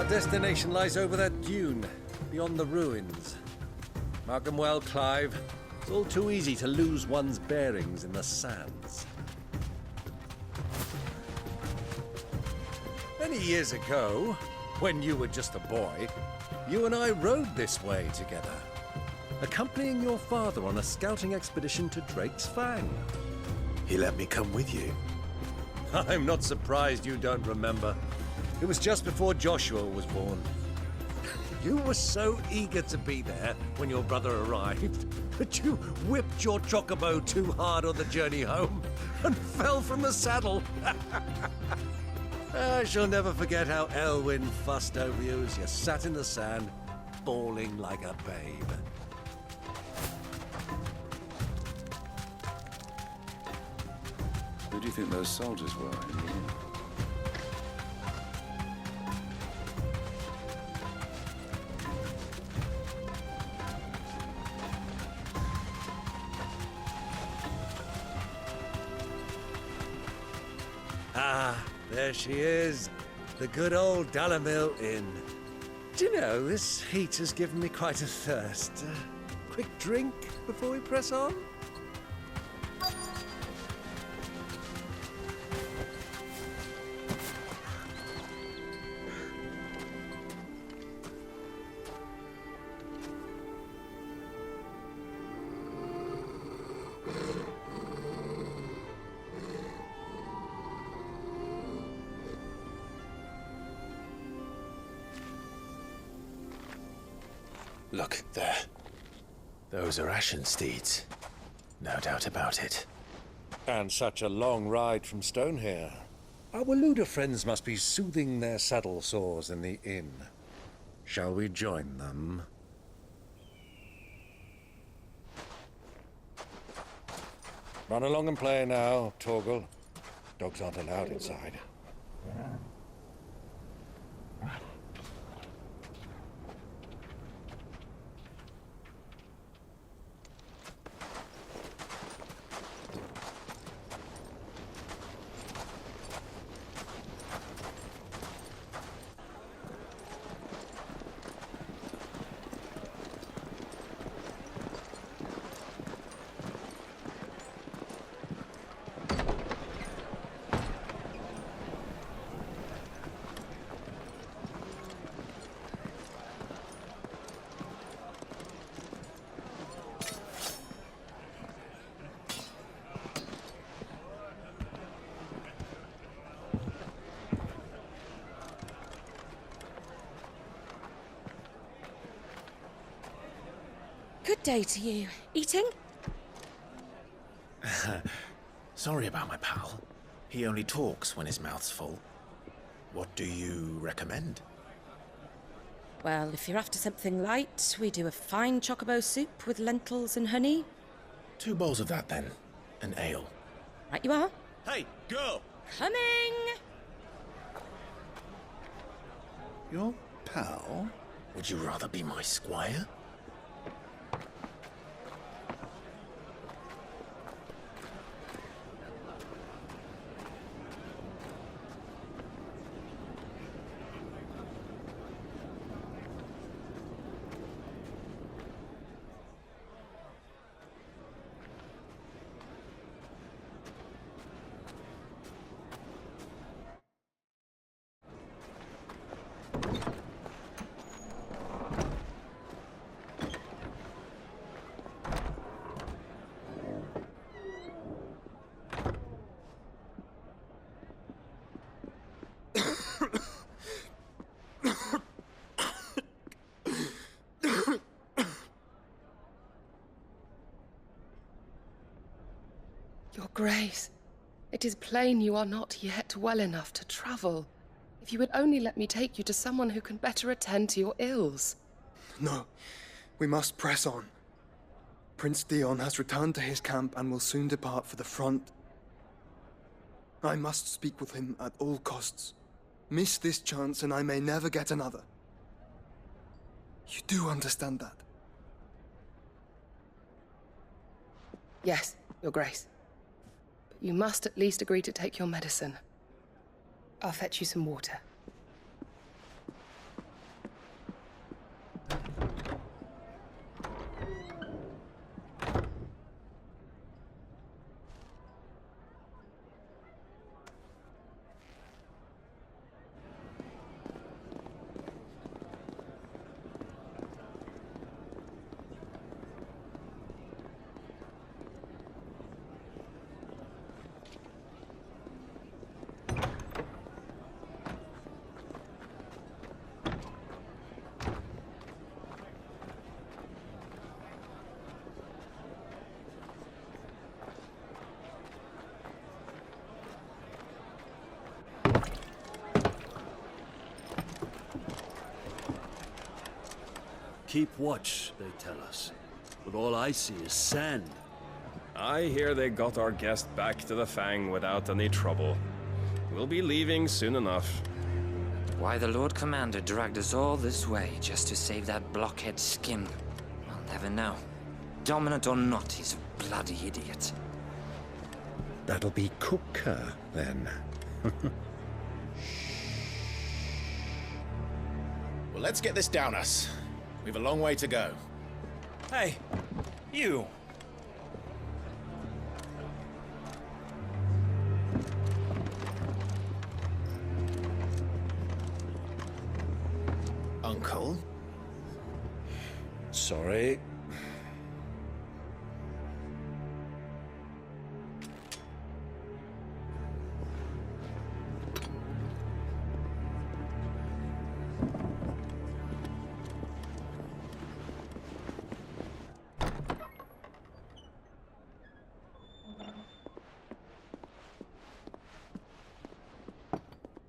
Our destination lies over that dune, beyond the ruins. Mark 'em well, Clive. It's all too easy to lose one's bearings in the sands. Many years ago, when you were just a boy, you and I rode this way together, accompanying your father on a scouting expedition to Drake's Fang. He let me come with you. I'm not surprised you don't remember. It was just before Joshua was born. You were so eager to be there when your brother arrived that you whipped your chocobo too hard on the journey home and fell from the saddle. I shall never forget how Elwyn fussed over you as you sat in the sand, bawling like a babe. Who do you think those soldiers were in the inn? Ah, there she is. The good old Dalamil Inn. Do you know, this heat has given me quite a thirst. Quick drink before we press on? Look, there. Those are ashen steeds. No doubt about it. And such a long ride from Stonehere. Our Waluda friends must be soothing their saddle sores in the inn. Shall we join them? Run along and play now, Torgal. Dogs aren't allowed inside. Good day to you. Eating? Sorry about my pal. He only talks when his mouth's full. What do you recommend? Well, if you're after something light, we do a fine chocobo soup with lentils and honey. 2 bowls of that, then. An ale. Right you are. Hey, girl! Coming! Your pal? Would you rather be my squire? Your Grace, it is plain you are not yet well enough to travel. If you would only let me take you to someone who can better attend to your ills. No, we must press on. Prince Theon has returned to his camp and will soon depart for the front. I must speak with him at all costs. Miss this chance and I may never get another. You do understand that? Yes, Your Grace. But you must at least agree to take your medicine. I'll fetch you some water. keep watch, they tell us. But all I see is sand. I hear they got our guest back to the Fang without any trouble. We'll be leaving soon enough. Why the Lord Commander dragged us all this way just to save that blockhead skin, I'll never know. Dominant or not, he's a bloody idiot. That'll be Cooker, then. Well, let's get this down us. We've a long way to go. Hey, you! Uncle? Sorry.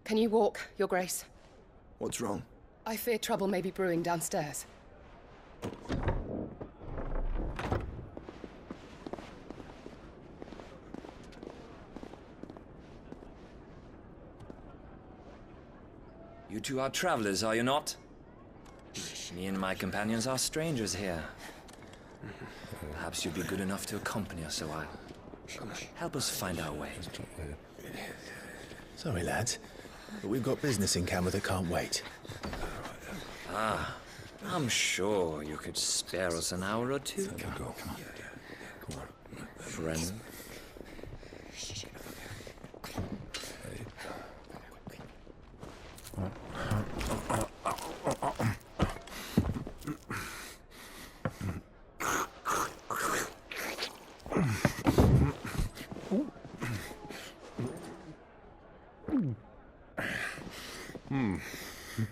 Can you walk, Your Grace? What's wrong? I fear trouble may be brewing downstairs. You two are travelers, are you not? Me and my companions are strangers here. Perhaps you'd be good enough to accompany us a while. Help us find our way. Sorry, lads, but we've got business in camera that can't wait. Ah, I'm sure you could spare us an hour or two. Friend.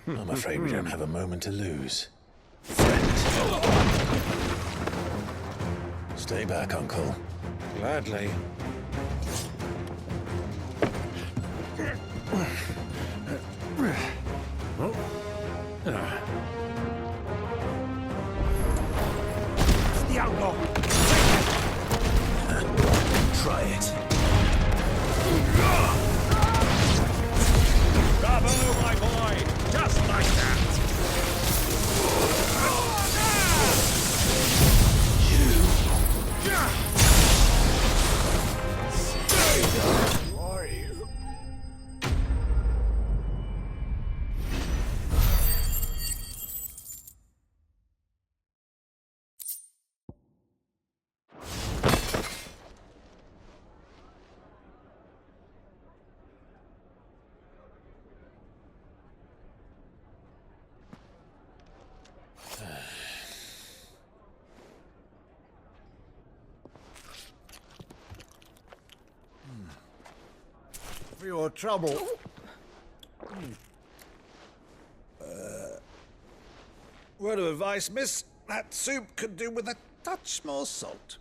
I'm afraid we don't have a moment to lose. Stay back, Uncle. Gladly. Try it. Bravo, my boy! Just like that! For your trouble. Word of advice, miss. That soup could do with a touch more salt.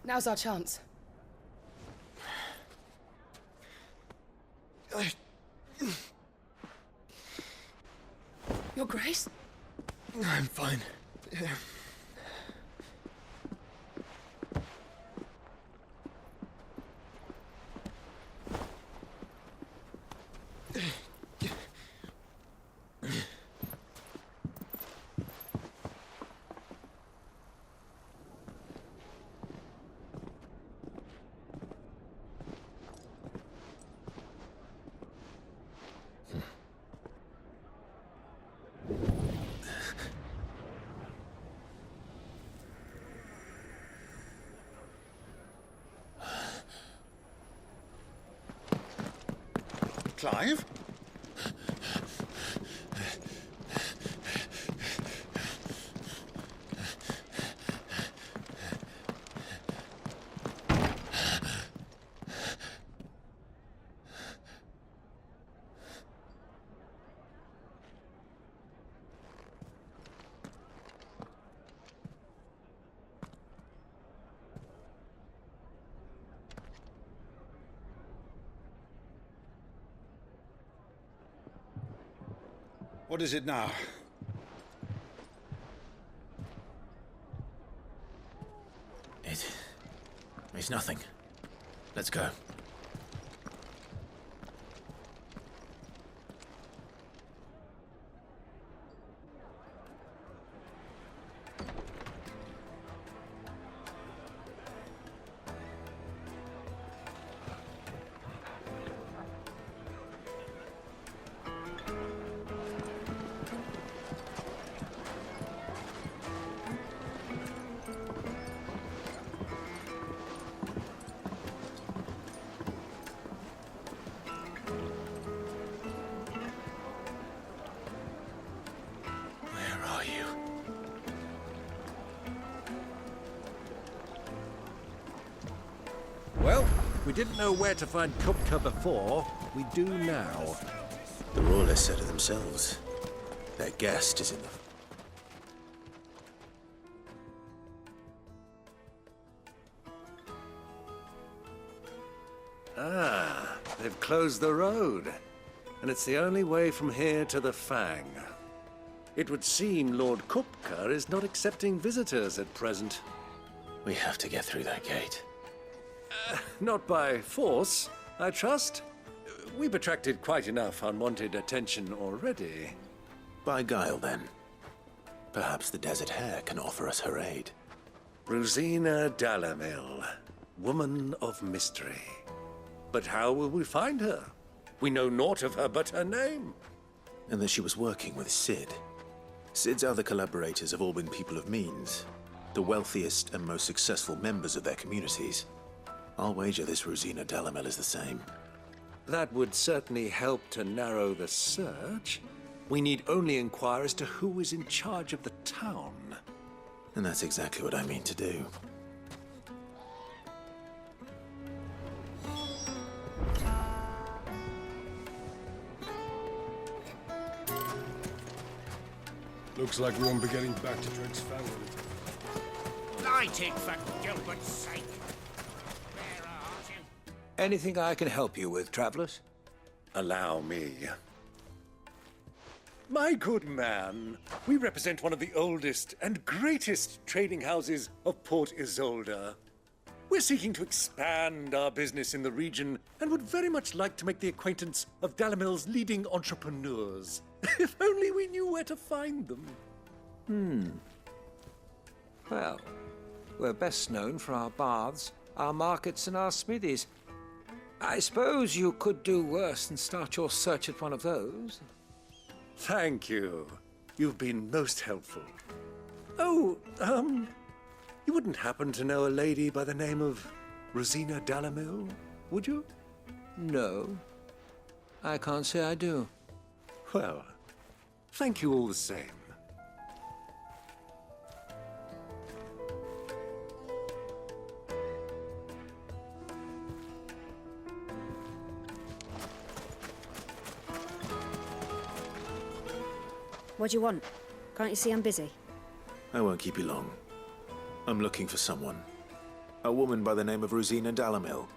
Now's our chance. Your Grace? I'm fine. Clive? What is it now? It's nothing. Let's go. Well, we didn't know where to find Kupka before. We do now. The Royalists said it themselves. Their guest is in the... Ah, they've closed the road. And it's the only way from here to the Fang. It would seem Lord Kupka is not accepting visitors at present. We have to get through that gate. Not by force, I trust. We've attracted quite enough unwanted attention already. By guile, then. Perhaps the Desert Hare can offer us her aid. Rosina Dalamil, woman of mystery. But how will we find her? We know naught of her but her name. And that she was working with Sid. Sid's other collaborators have all been people of means, the wealthiest and most successful members of their communities. I'll wager this Rosina Dalamil is the same. That would certainly help to narrow the search. We need only inquire as to who is in charge of the town. And that's exactly what I mean to do. Looks like we won't be getting back to Drake's family. Lighting, for Gilbert's sake. Where are you? Anything I can help you with, travelers? Allow me. My good man, we represent one of the oldest and greatest trading houses of Port Isolde. We're seeking to expand our business in the region and would very much like to make the acquaintance of Dalamil's leading entrepreneurs. If only we knew where to find them. Well, we're best known for our baths, our markets, and our smithies. I suppose you could do worse than start your search at one of those. Thank you. You've been most helpful. Oh, you wouldn't happen to know a lady by the name of Rosina Dalamil, would you? No, I can't say I do. Well, thank you all the same. What do you want? Can't you see I'm busy? I won't keep you long. I'm looking for someone. A woman by the name of Rosina Dalamil.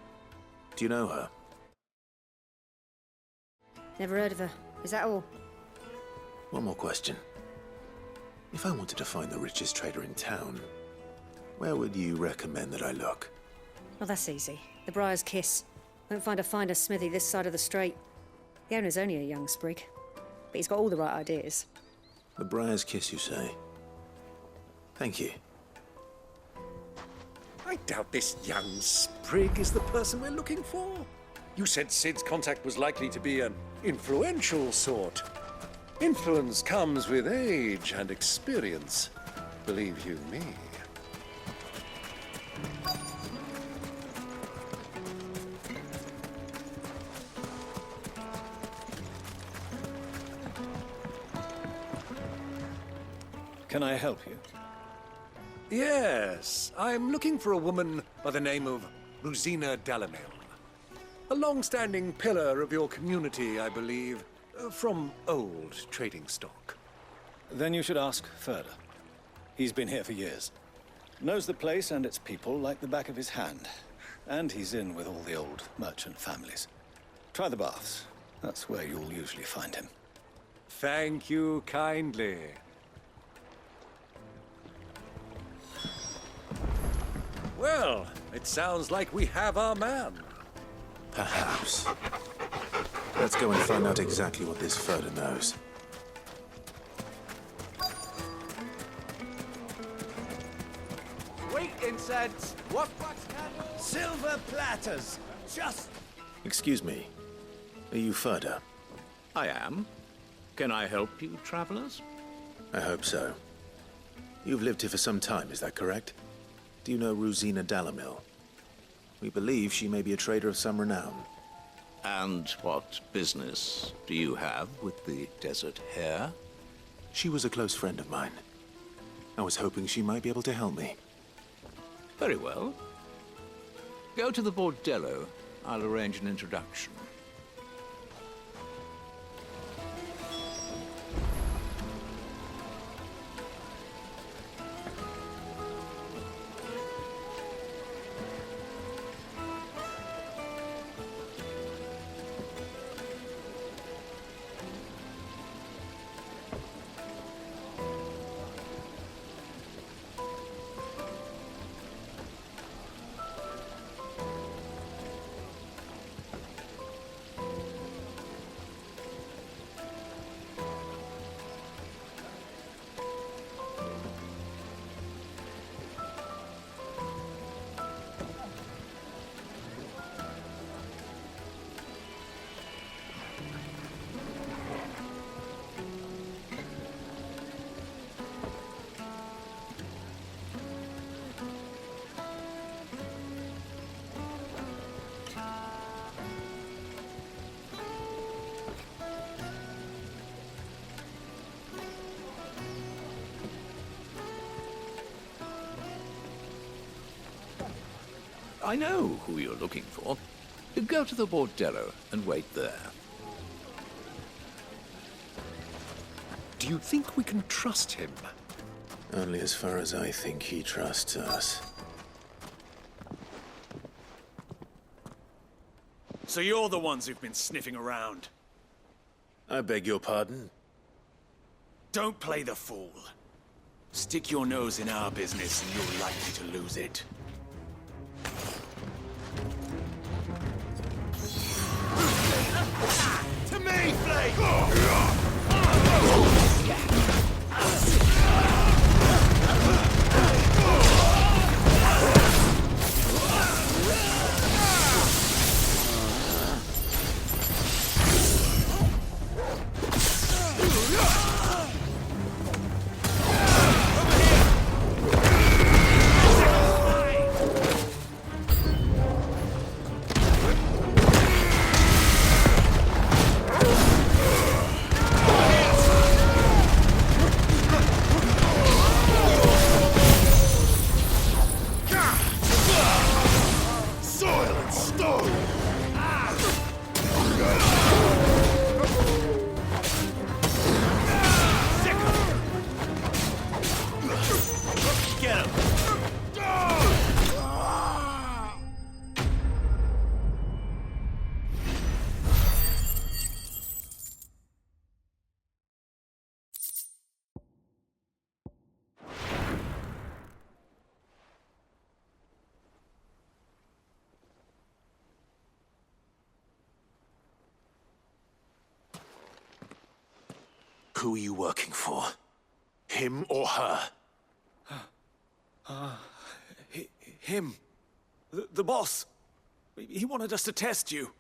Do you know her? Never heard of her. Is that all? One more question. If I wanted to find the richest trader in town, where would you recommend that I look? Oh, that's easy. The Briar's Kiss. Won't find a finer smithy this side of the strait. The owner's only a young sprig, but he's got all the right ideas. The Briar's Kiss, you say? Thank you. I doubt this young sprig is the person we're looking for. You said Sid's contact was likely to be an influential sort. Influence comes with age and experience, believe you me. Can I help you? Yes, I'm looking for a woman by the name of Rosina Dalamil. A long-standing pillar of your community, I believe, from old trading stock. Then you should ask Further. He's been here for years. Knows the place and its people like the back of his hand. And he's in with all the old merchant families. Try the baths. That's where you'll usually find him. Thank you kindly. Well, it sounds like we have our man. Perhaps. Let's go and find out exactly what this Ferda knows. Sweet incense, wax candles, silver platters, just... Excuse me. Are you Ferda? I am. Can I help you, travelers? I hope so. You've lived here for some time, is that correct? Do you know Rosina Dalamil? We believe she may be a trader of some renown. And what business do you have with the desert hare? She was a close friend of mine. I was hoping she might be able to help me. Very well. Go to the bordello. I'll arrange an introduction. I know who you're looking for. Go to the bordello and wait there. Do you think we can trust him? Only as far as I think he trusts us. So you're the ones who've been sniffing around. I beg your pardon? Don't play the fool. Stick your nose in our business and you're likely to lose it. To me, Flake! Who are you working for? Him or her? Him. The boss. He wanted us to test you.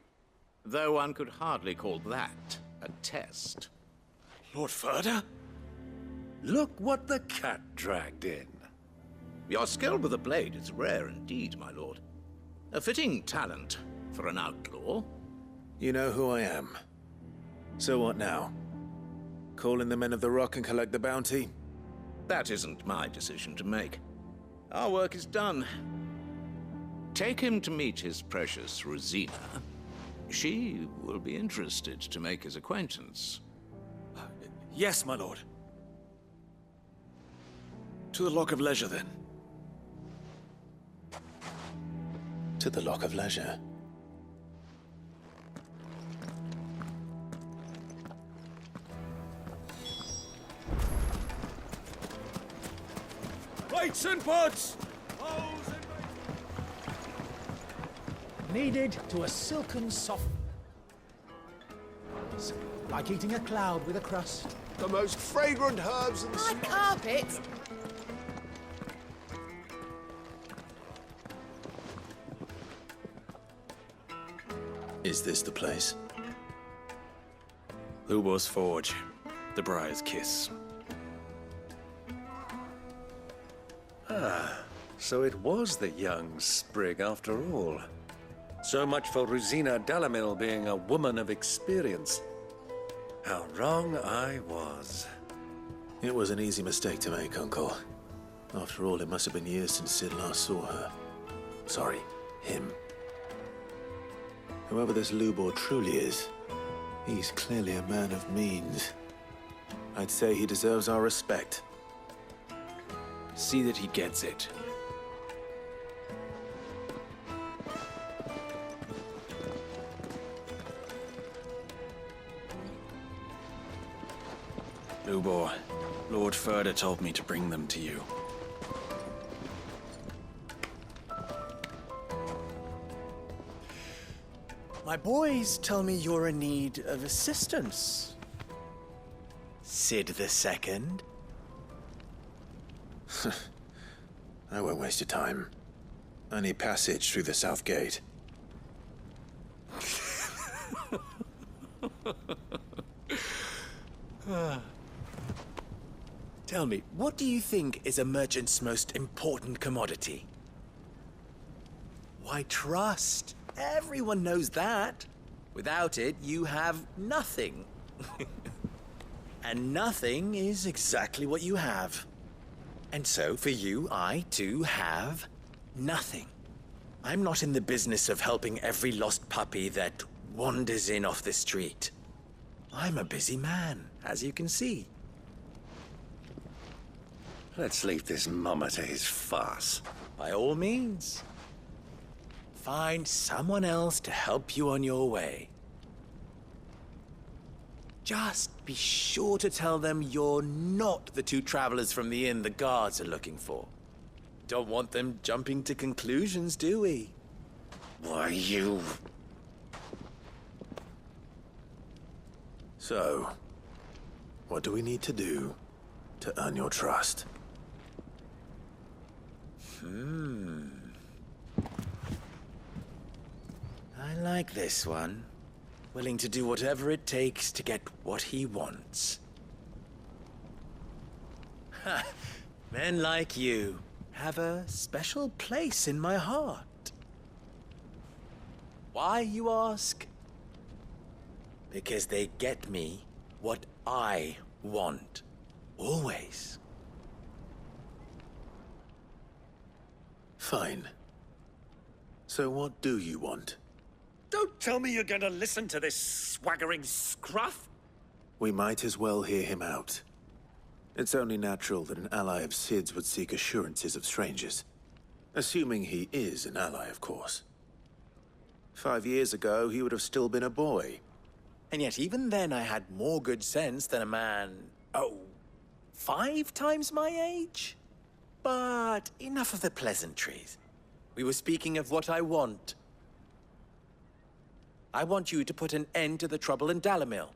Though one could hardly call that a test. Lord Ferda? Look what the cat dragged in. Your skill with a blade is rare indeed, my lord. A fitting talent for an outlaw. You know who I am. So what now? Call in the Men of the Rock and collect the bounty? That isn't my decision to make. Our work is done. Take him to meet his precious Rosina. She will be interested to make his acquaintance. Yes, my lord. To the Lock of Leisure, then. To the Lock of Leisure. Mates and buds! Kneaded to a silken soft... Like eating a cloud with a crust. The most fragrant herbs and... My carpet! Is this the place? Lubor's Forge. The Briar's Kiss. Ah, so it was the young sprig after all. So much for Rosina Delamil being a woman of experience. How wrong I was. It was an easy mistake to make, Uncle. After all, it must have been years since Sid last saw her. Sorry, him. Whoever this Lubor truly is, he's clearly a man of means. I'd say he deserves our respect. See that he gets it. Lubor, Lord Ferda told me to bring them to you. My boys tell me you're in need of assistance. Sid the Second. I won't waste your time. I need passage through the south gate. Tell me, what do you think is a merchant's most important commodity? Why, trust. Everyone knows that. Without it, you have nothing. And nothing is exactly what you have. And so, for you, I, too, have nothing. I'm not in the business of helping every lost puppy that wanders in off the street. I'm a busy man, as you can see. Let's leave this mummer to his farce. By all means. Find someone else to help you on your way. Just be sure to tell them you're not the two travelers from the inn the guards are looking for. Don't want them jumping to conclusions, do we? Why, you... So, what do we need to do to earn your trust? I like this one. Willing to do whatever it takes to get what he wants. Ha! Men like you have a special place in my heart. Why, you ask? Because they get me what I want. Always. Fine. So what do you want? Don't tell me you're going to listen to this swaggering scruff! We might as well hear him out. It's only natural that an ally of Sid's would seek assurances of strangers. Assuming he is an ally, of course. 5 years ago, he would have still been a boy. And yet even then I had more good sense than a man, 5 times my age? But enough of the pleasantries. We were speaking of what I want. I want you to put an end to the trouble in Dalamil.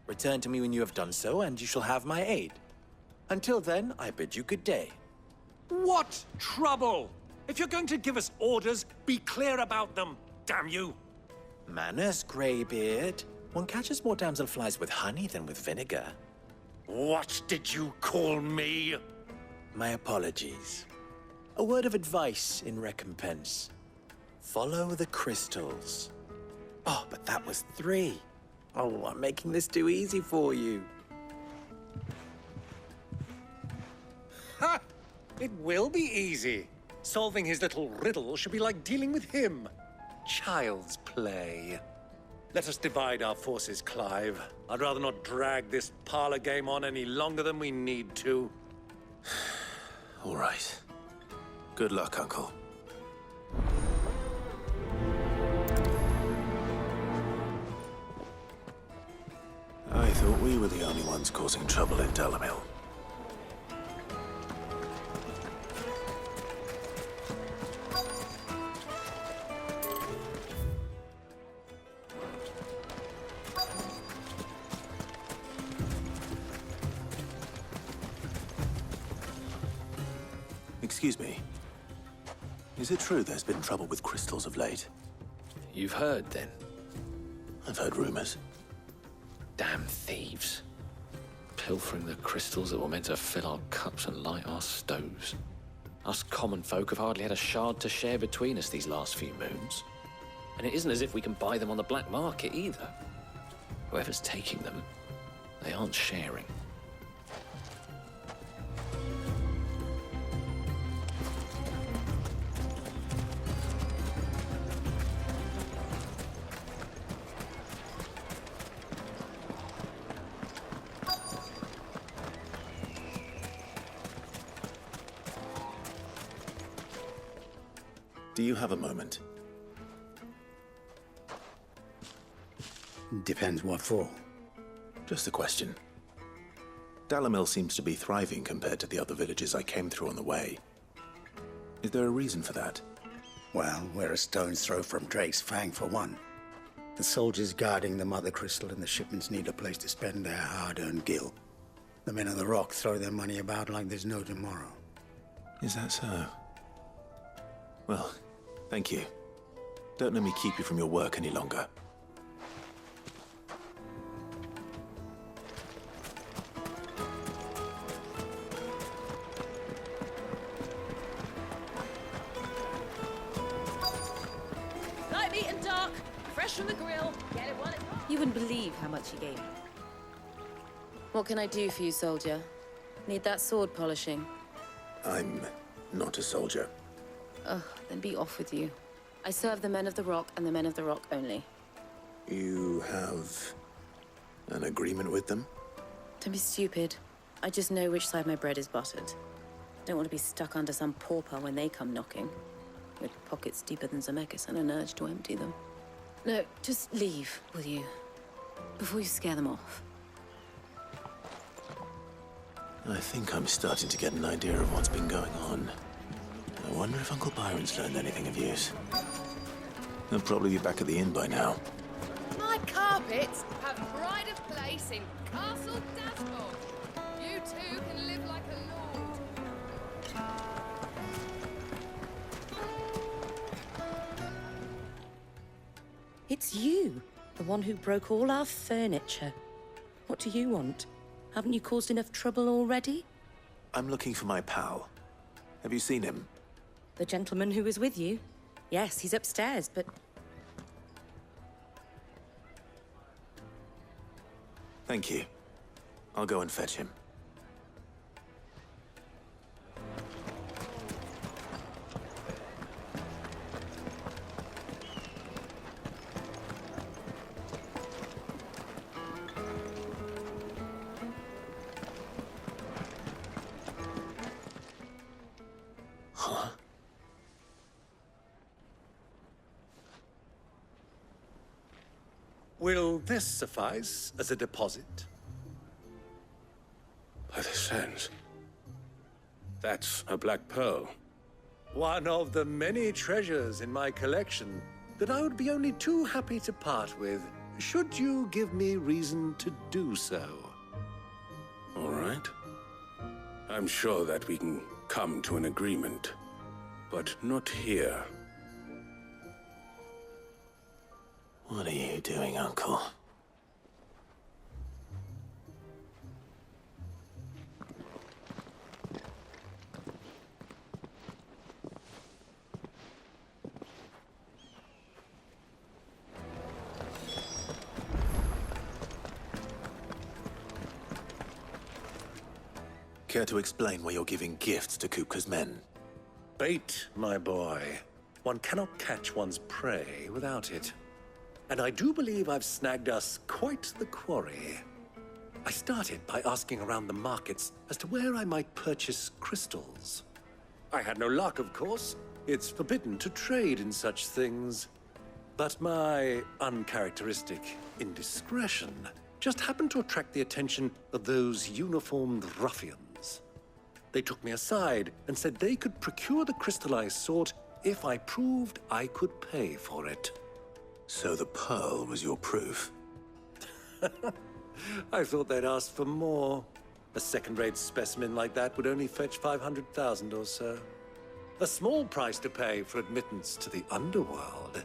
Return to me when you have done so, and you shall have my aid. Until then, I bid you good day. What trouble? If you're going to give us orders, be clear about them, damn you! Manners, Greybeard. One catches more damselflies with honey than with vinegar. What did you call me? My apologies. A word of advice in recompense. Follow the crystals. Oh, but that was 3. Oh, I'm making this too easy for you. Ha! It will be easy. Solving his little riddle should be like dealing with him. Child's play. Let us divide our forces, Clive. I'd rather not drag this parlor game on any longer than we need to. All right. Good luck, Uncle. I thought we were the only ones causing trouble in Dalamil. Excuse me. Is it true there's been trouble with crystals of late? You've heard, then? I've heard rumors. Damn thieves. Pilfering the crystals that were meant to fill our cups and light our stoves. Us common folk have hardly had a shard to share between us these last few moons. And it isn't as if we can buy them on the black market either. Whoever's taking them, they aren't sharing. Do you have a moment? Depends what for. Just a question. Dalamil seems to be thriving compared to the other villages I came through on the way. Is there a reason for that? Well, we're a stone's throw from Drake's Fang, for one. The soldiers guarding the Mother Crystal and the shipments need a place to spend their hard-earned gil. The men of the Rock throw their money about like there's no tomorrow. Is that so? Well, thank you. Don't let me keep you from your work any longer. Light meat and dark, fresh from the grill. Get it while it's hot. You wouldn't believe how much he gave me. What can I do for you, soldier? Need that sword polishing? I'm not a soldier. Ugh, then be off with you. I serve the men of the Rock and the men of the Rock only. You have an agreement with them? Don't be stupid. I just know which side my bread is buttered. Don't want to be stuck under some pauper when they come knocking. With pockets deeper than Zemeckis and an urge to empty them. No, just leave, will you? Before you scare them off. I think I'm starting to get an idea of what's been going on. I wonder if Uncle Byron's learned anything of use. He'll probably be back at the inn by now. My carpets have pride of place in Castle Dashboard. You too can live like a lord. It's you, the one who broke all our furniture. What do you want? Haven't you caused enough trouble already? I'm looking for my pal. Have you seen him? The gentleman who was with you? Yes, he's upstairs, but... Thank you. I'll go and fetch him. Huh? Will this suffice as a deposit? By the sands. That's a black pearl. One of the many treasures in my collection that I would be only too happy to part with, should you give me reason to do so. All right. I'm sure that we can come to an agreement, but not here. What are you doing, Uncle? Care to explain why you're giving gifts to Kupka's men? Bait, my boy. One cannot catch one's prey without it. And I do believe I've snagged us quite the quarry. I started by asking around the markets as to where I might purchase crystals. I had no luck, of course. It's forbidden to trade in such things. But my uncharacteristic indiscretion just happened to attract the attention of those uniformed ruffians. They took me aside and said they could procure the crystal I sought if I proved I could pay for it. So the pearl was your proof? I thought they'd ask for more. A second-rate specimen like that would only fetch 500,000 or so. A small price to pay for admittance to the underworld.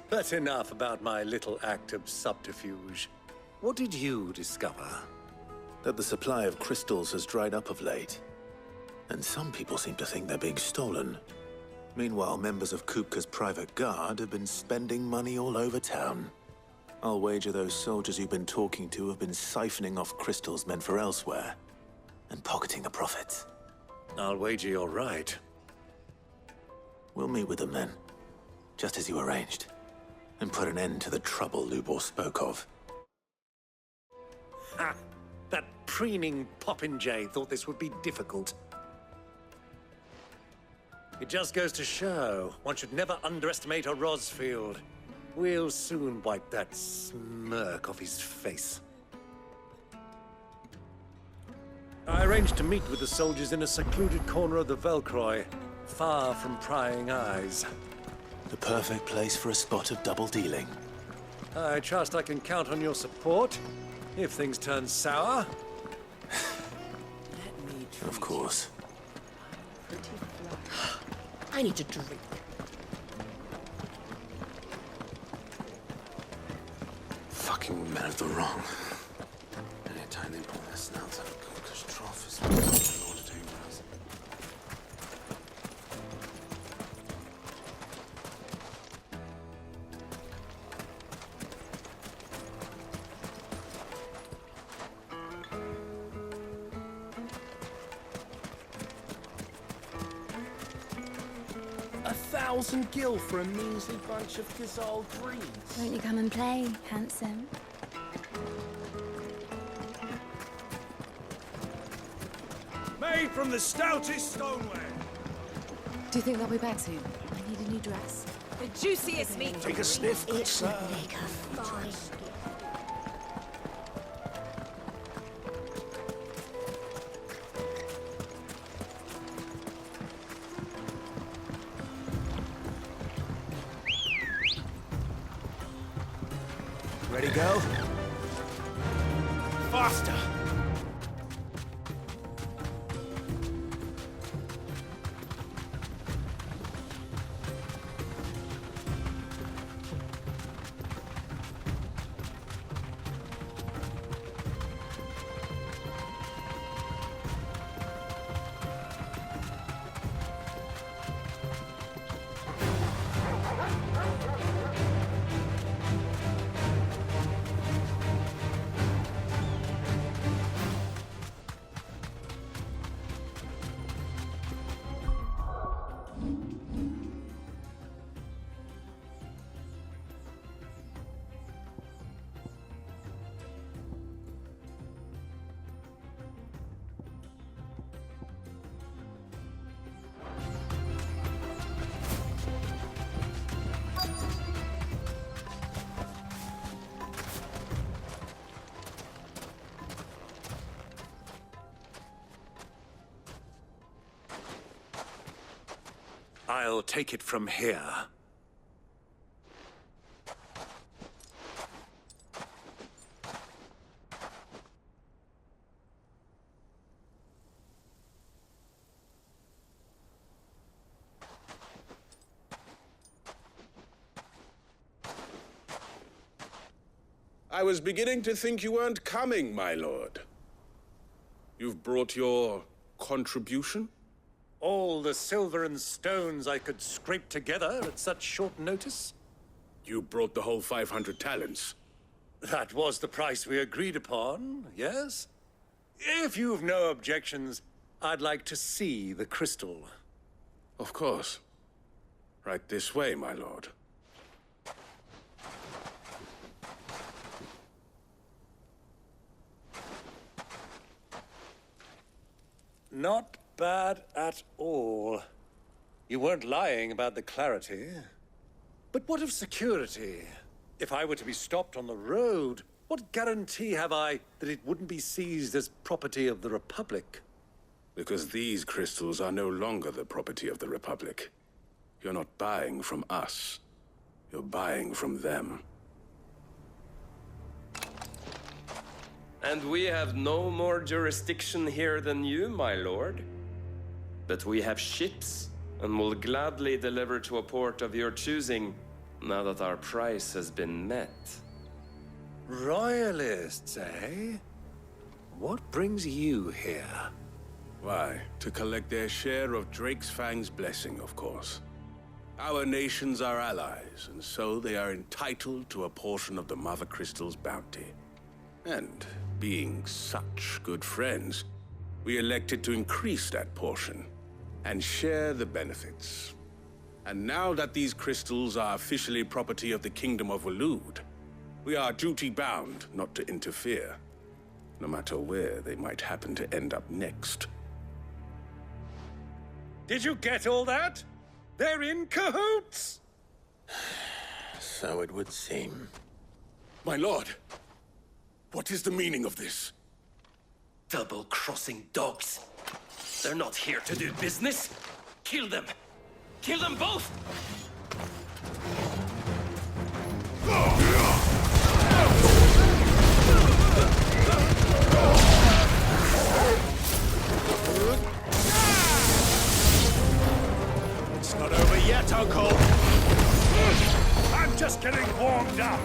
But enough about my little act of subterfuge. What did you discover? That the supply of crystals has dried up of late. And some people seem to think they're being stolen. Meanwhile, members of Kupka's private guard have been spending money all over town. I'll wager those soldiers you've been talking to have been siphoning off crystals meant for elsewhere, and pocketing the profits. I'll wager you're right. We'll meet with them then, just as you arranged, and put an end to the trouble Lubor spoke of. Ha! That preening popinjay thought this would be difficult. It just goes to show, one should never underestimate a Rosfield. We'll soon wipe that smirk off his face. I arranged to meet with the soldiers in a secluded corner of the Velcroy, far from prying eyes. The perfect place for a spot of double dealing. I trust I can count on your support, if things turn sour. Of course. I need a drink. Fucking men of the wrong. Anytime they pull their snouts out of Kupka's trough is in order to us. $1,000 gil for a measly bunch of Gazal greens. Won't you come and play, handsome? Made from the stoutest stoneware. Do you think they'll be back soon? I need a new dress. The juiciest meat. Take a sniff, good sir. Ready, go? Faster! I'll take it from here. I was beginning to think you weren't coming, my lord. You've brought your contribution? All the silver and stones I could scrape together at such short notice? You brought the whole 500 talents. That was the price we agreed upon, yes? If you've no objections, I'd like to see the crystal. Of course. Right this way, my lord. Not bad at all. You weren't lying about the clarity. But what of security? If I were to be stopped on the road, what guarantee have I that it wouldn't be seized as property of the Republic? Because these crystals are no longer the property of the Republic. You're not buying from us. You're buying from them. And we have no more jurisdiction here than you, my lord. But we have ships, and will gladly deliver to a port of your choosing, now that our price has been met. Royalists, eh? What brings you here? Why, to collect their share of Drake's Fang's blessing, of course. Our nations are allies, and so they are entitled to a portion of the Mother Crystal's bounty. And being such good friends, we elected to increase that portion and share the benefits. And now that these crystals are officially property of the Kingdom of Waloed, we are duty-bound not to interfere, no matter where they might happen to end up next. Did you get all that? They're in cahoots! So it would seem. My lord, what is the meaning of this? Double-crossing dogs. They're not here to do business. Kill them. Kill them both! It's not over yet, Uncle! I'm just getting warmed up!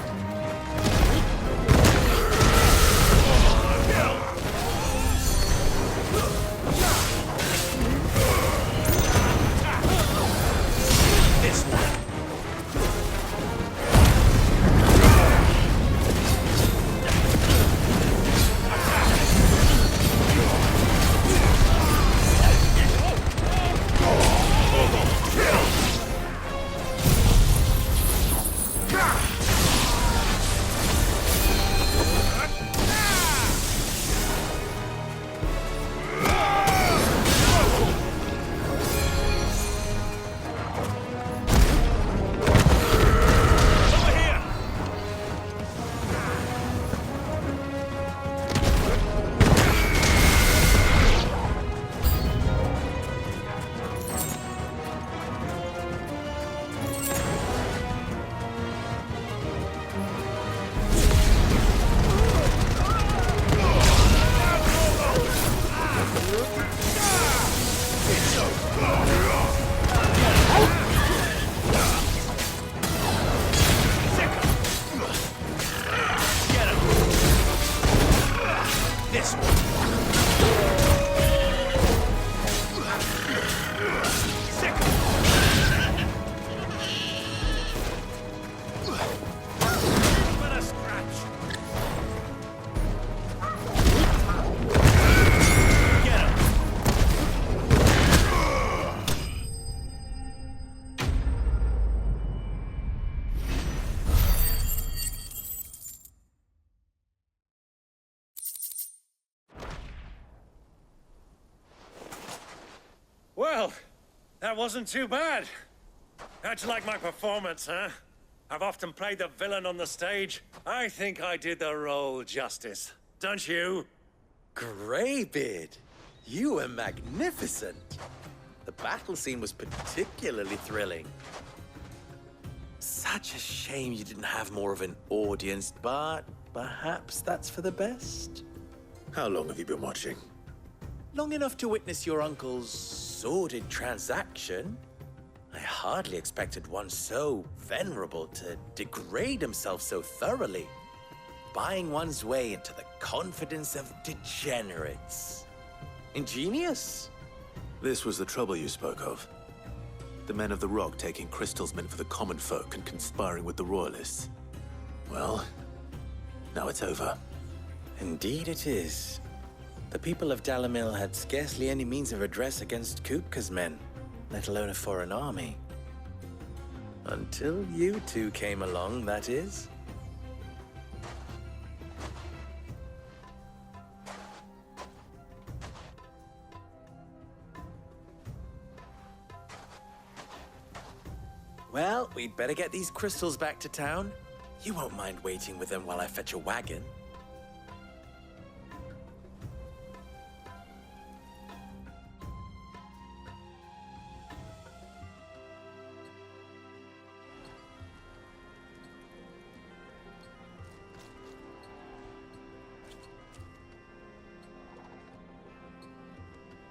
This one! Well, that wasn't too bad. How'd you like my performance, huh? I've often played the villain on the stage. I think I did the role justice. Don't you? Greybeard, you were magnificent. The battle scene was particularly thrilling. Such a shame you didn't have more of an audience, but perhaps that's for the best. How long have you been watching? Long enough to witness your uncle's sordid transaction. I hardly expected one so venerable to degrade himself so thoroughly, buying one's way into the confidence of degenerates. Ingenious. This was the trouble you spoke of. The men of the Rock taking crystals meant for the common folk and conspiring with the Royalists. Well, now it's over. Indeed it is. The people of Dalamil had scarcely any means of redress against Kupka's men, let alone a foreign army. Until you two came along, that is. Well, we'd better get these crystals back to town. You won't mind waiting with them while I fetch a wagon.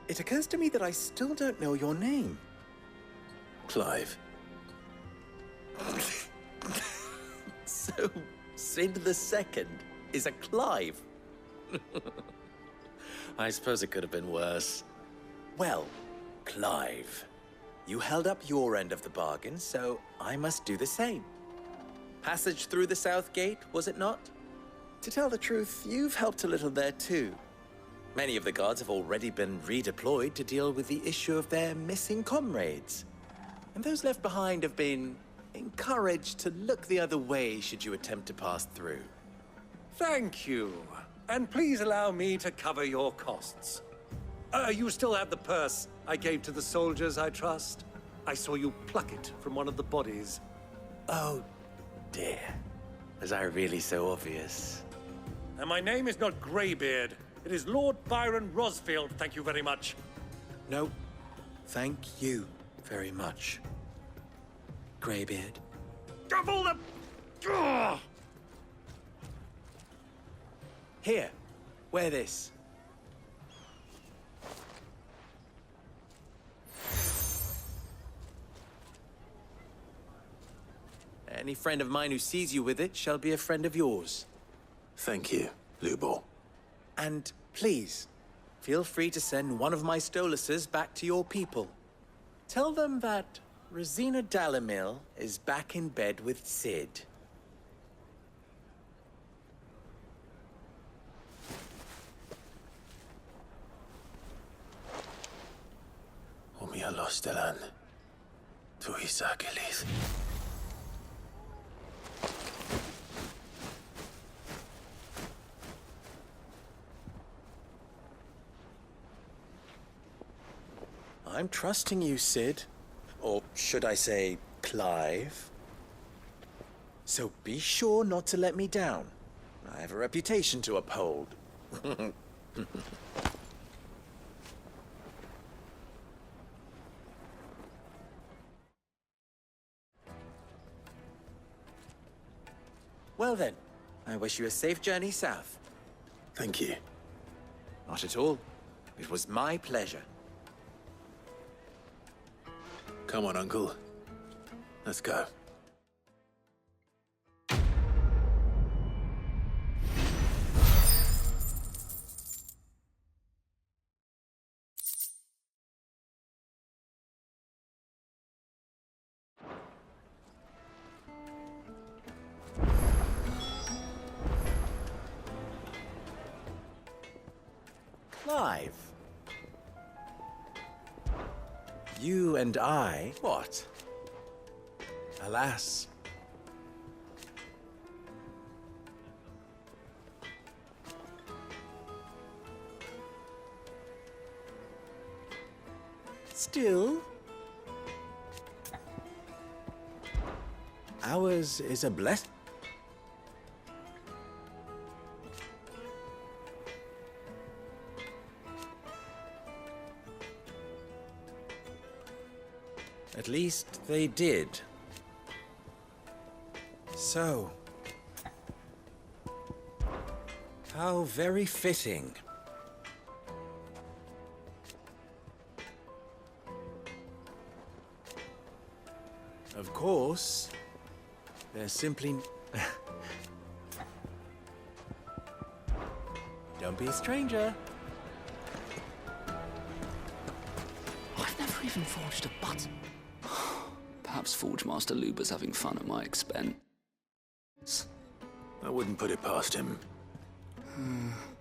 It occurs to me that I still don't know your name. Clive. So, Sid the Second is a Clive? I suppose it could have been worse. Well, Clive, you held up your end of the bargain, so I must do the same. Passage through the South Gate, was it not? To tell the truth, you've helped a little there too. Many of the guards have already been redeployed to deal with the issue of their missing comrades. And those left behind have been encouraged to look the other way should you attempt to pass through. Thank you. And please allow me to cover your costs. You still have the purse I gave to the soldiers, I trust? I saw you pluck it from one of the bodies. Oh, dear. Was I really so obvious? And my name is not Greybeard. It is Lord Byron Rosfield, thank you very much. No, thank you very much, Greybeard. Double the... Ugh! Here, wear this. Any friend of mine who sees you with it shall be a friend of yours. Thank you, Lubor. And please, feel free to send one of my Stoluses back to your people. Tell them that Rosina Dalamil is back in bed with Sid. Umia lostelan. Tu isakelis. I'm trusting you, Sid. Or should I say, Clive? So be sure not to let me down. I have a reputation to uphold. Well then, I wish you a safe journey south. Thank you. Not at all. It was my pleasure. Come on, Uncle. Let's go. Clive. You and I... What? Alas. Still... ours is a blessing. At least they did. So... how very fitting. Of course, there's simply... Don't be a stranger. I've never even forged a button. Perhaps Forge Master Luber's having fun at my expense. I wouldn't put it past him.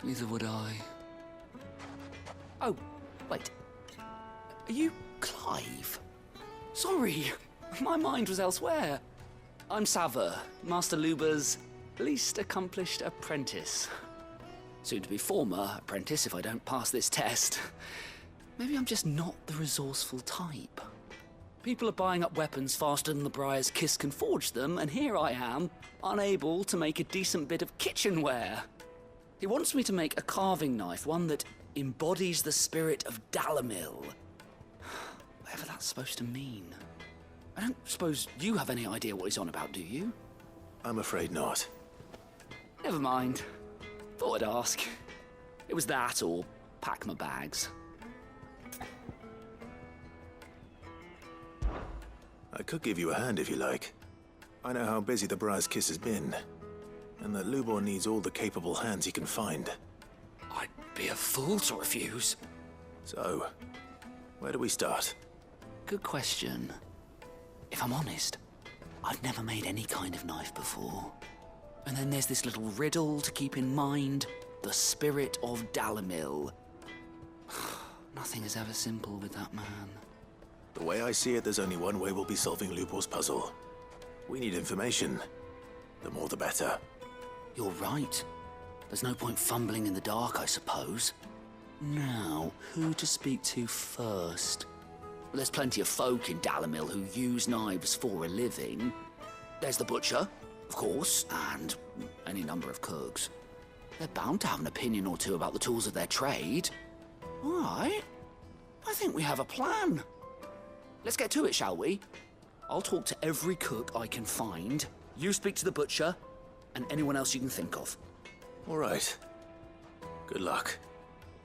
Neither would I. Oh, wait. Are you Clive? Sorry, my mind was elsewhere. I'm Saver, Master Luber's least accomplished apprentice. Soon to be former apprentice if I don't pass this test. Maybe I'm just not the resourceful type. People are buying up weapons faster than the Briar's Kiss can forge them, and here I am, unable to make a decent bit of kitchenware. He wants me to make a carving knife, one that embodies the spirit of Dalamil. Whatever that's supposed to mean. I don't suppose you have any idea what he's on about, do you? I'm afraid not. Never mind. Thought I'd ask. It was that or pack my bags. I could give you a hand if you like. I know how busy the Briar's Kiss has been, and that Lubor needs all the capable hands he can find. I'd be a fool to refuse. So, where do we start? Good question. If I'm honest, I've never made any kind of knife before. And then there's this little riddle to keep in mind. The spirit of Dalamil. Nothing is ever simple with that man. The way I see it, there's only one way we'll be solving Lubor's puzzle. We need information. The more the better. You're right. There's no point fumbling in the dark, I suppose. Now, who to speak to first? There's plenty of folk in Dalamil who use knives for a living. There's the butcher, of course, and any number of cooks. They're bound to have an opinion or two about the tools of their trade. All right. I think we have a plan. Let's get to it, shall we? I'll talk to every cook I can find. You speak to the butcher, and anyone else you can think of. All right. Good luck.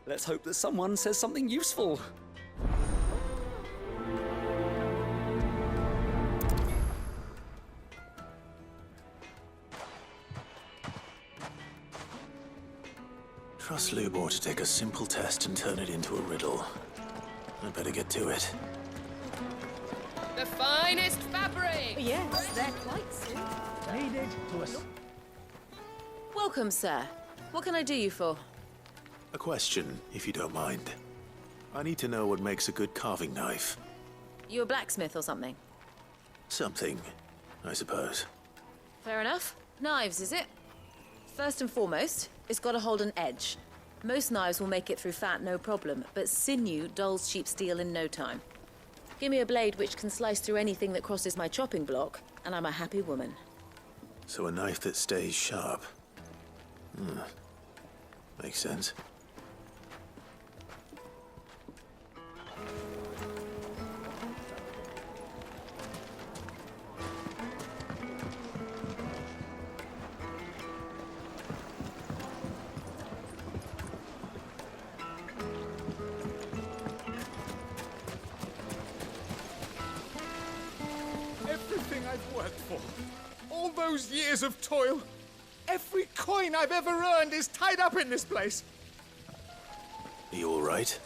Let's hope that someone says something useful. Trust Lubor to take a simple test and turn it into a riddle. I'd better get to it. The finest fabric! Yes, they're quite sweet. Needed to us. Welcome, sir. What can I do you for? A question, if you don't mind. I need to know what makes a good carving knife. You a blacksmith or something? Something, I suppose. Fair enough. Knives, is it? First and foremost, it's got to hold an edge. Most knives will make it through fat, no problem, but sinew dulls cheap steel in no time. Give me a blade which can slice through anything that crosses my chopping block, and I'm a happy woman. So a knife that stays sharp. Makes sense. Everything I've worked for, all those years of toil, every coin I've ever earned is tied up in this place. Are you all right?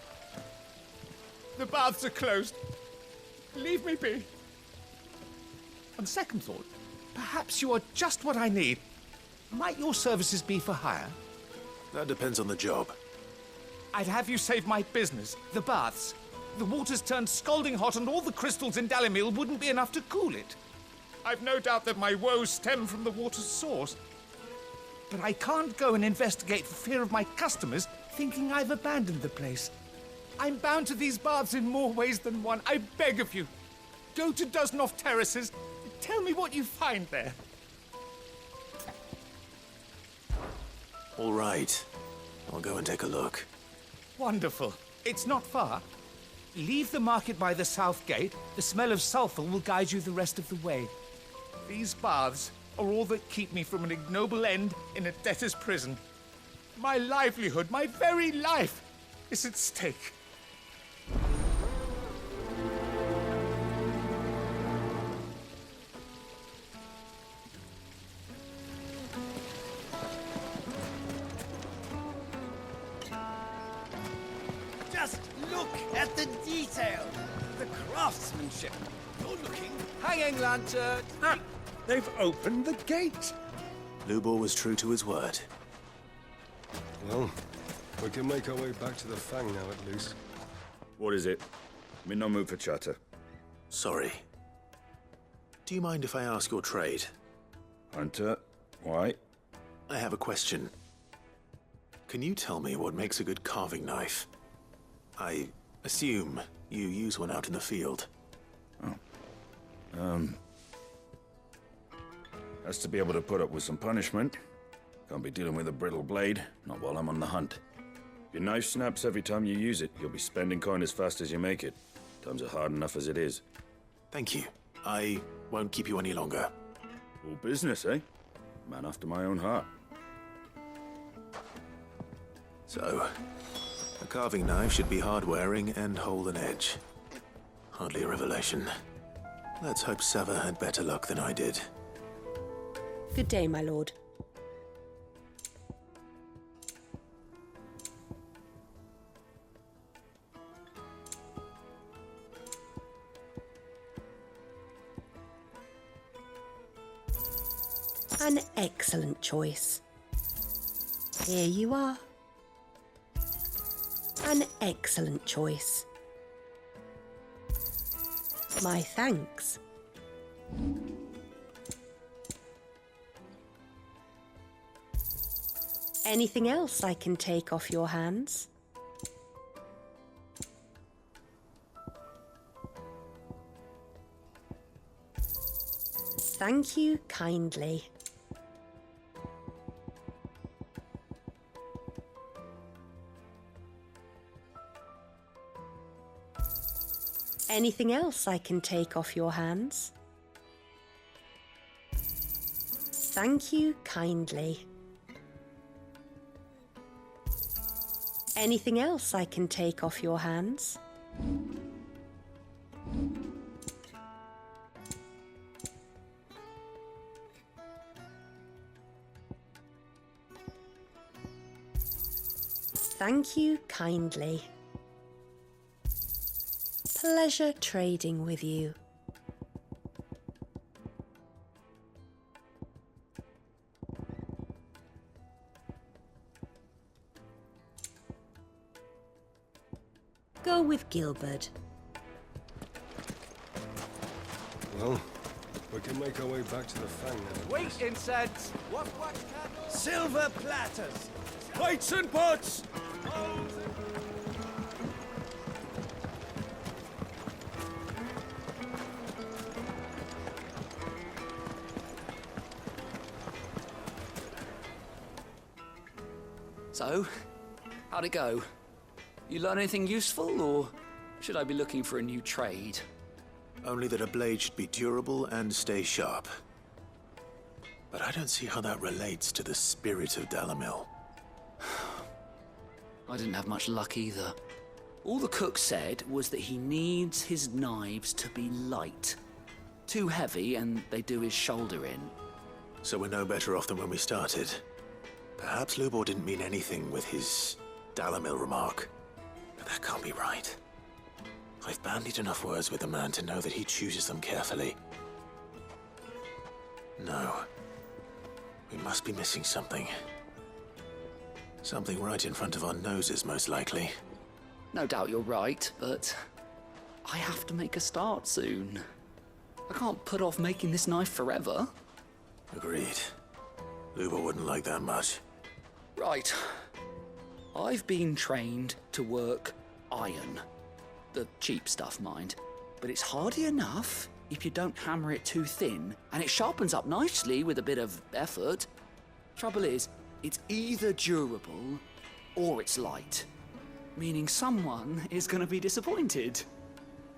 The baths are closed. Leave me be. On second thought, perhaps you are just what I need. Might your services be for hire? That depends on the job. I'd have you save my business, the baths. The water's turned scalding hot and all the crystals in Dalamil wouldn't be enough to cool it. I've no doubt that my woes stem from the water's source. But I can't go and investigate for fear of my customers thinking I've abandoned the place. I'm bound to these baths in more ways than one. I beg of you, go to Dusnoff Terraces. Tell me what you find there. All right. I'll go and take a look. Wonderful. It's not far. Leave the market by the south gate. The smell of sulphur will guide you the rest of the way. These baths are all that keep me from an ignoble end in a debtor's prison. My livelihood, my very life, is at stake. Just look at the detail, the craftsmanship. You're looking. Hanging lantern! Ah, they've opened the gate! Lubor was true to his word. Well, we can make our way back to the Fang now, at least. What is it? I'm in no mood for chatter. Sorry. Do you mind if I ask your trade? Hunter, why? I have a question. Can you tell me what makes a good carving knife? I assume you use one out in the field. Has to be able to put up with some punishment. Can't be dealing with a brittle blade, not while I'm on the hunt. If your knife snaps every time you use it, you'll be spending coin as fast as you make it. Times are hard enough as it is. Thank you. I won't keep you any longer. All business, eh? Man after my own heart. So, a carving knife should be hard-wearing and hold an edge. Hardly a revelation. Let's hope Sava had better luck than I did. Good day, my lord. An excellent choice. Here you are. An excellent choice. My thanks. Anything else I can take off your hands? Thank you kindly. Anything else I can take off your hands? Thank you kindly. Anything else I can take off your hands? Thank you kindly. Pleasure trading with you. Go with Gilbert. Well, we can make our way back to the Fang now. Wheat incense! What candles? Silver platters! Plates and pots! So, how'd it go? You learn anything useful, or should I be looking for a new trade? Only that a blade should be durable and stay sharp. But I don't see how that relates to the spirit of Dalamil. I didn't have much luck either. All the cook said was that he needs his knives to be light. Too heavy and they do his shoulder in. So we're no better off than when we started. Perhaps Lubor didn't mean anything with his Dalamil remark. But that can't be right. I've bandied enough words with the man to know that he chooses them carefully. No. We must be missing something. Something right in front of our noses, most likely. No doubt you're right, but I have to make a start soon. I can't put off making this knife forever. Agreed. Lubor wouldn't like that much. Right. I've been trained to work iron. The cheap stuff, mind. But it's hardy enough if you don't hammer it too thin, and it sharpens up nicely with a bit of effort. Trouble is, it's either durable or it's light. Meaning someone is going to be disappointed.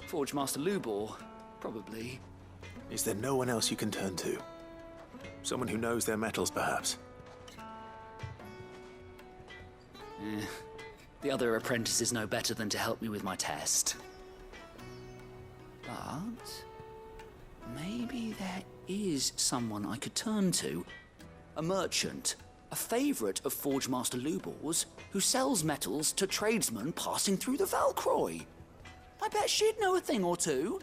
Forge Master Lubor, probably. Is there no one else you can turn to? Someone who knows their metals, perhaps? The other apprentices know better than to help me with my test. But maybe there is someone I could turn to. A merchant, a favourite of Forge Master Lubor's, who sells metals to tradesmen passing through the Valcroy. I bet she'd know a thing or two.